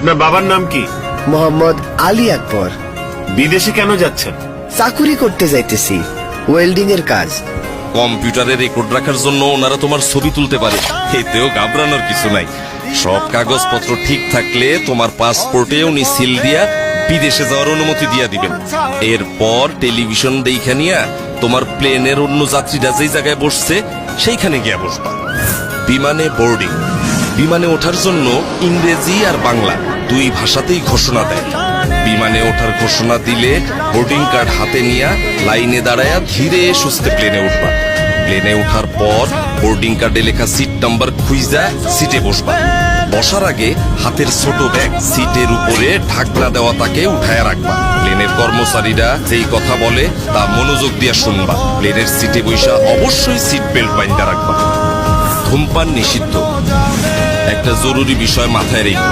আপনার বাবার নাম কি? মোহাম্মদ আলী আকবর। বিদেশে কেন যাচ্ছেন? চাকুরি করতে যাইতেছি, ওয়েল্ডিং এর কাজ। কম্পিউটারে রেকর্ড রাখার জন্য ওনারা তোমার ছবি তুলতে পারে, এতেও ঘাবড়ানোর কিছু নাই। সব কাগজপত্র ঠিক থাকলে তোমার পাসপোর্টে উনি সিল দিয়া বিদেশে যাওয়ার অনুমতি দিয়া দিবেন। এরপর টেলিভিশন দেখা নিয়া তোমার প্লেনের অন্য যাত্রীরা যেই জায়গায় বসছে সেইখানে গিয়া বসবা। বিমানে বোর্ডিং। বিমানে ওঠার জন্য ইংরেজি আর বাংলা দুই ভাষাতেই ঘোষণা দেয়। বিমানে ওঠার ঘোষণা দিলে বোর্ডিং কার্ড হাতে নিয়ে লাইনে দাঁড়ায়া ধীরে সুস্থে প্লেনে উঠবা। প্লেনে ওঠার পর বোর্ডিং কার্ডে লেখা সিট নাম্বার খুঁজা সিটে বসবা। বসার আগে হাতের ছোট ব্যাগ সিটের উপরে ঢাকনা দেওয়া তাকে উঠায় রাখবা। প্লেনের কর্মচারীরা যেই কথা বলে তা মনোযোগ দিয়ে শুনবা। প্লেনের সিটে বৈশা অবশ্যই সিট বেল্ট বাইন্ধা রাখবা। ধূমপান নিষিদ্ধ। একটা জরুরি বিষয় মাথায় রেখো,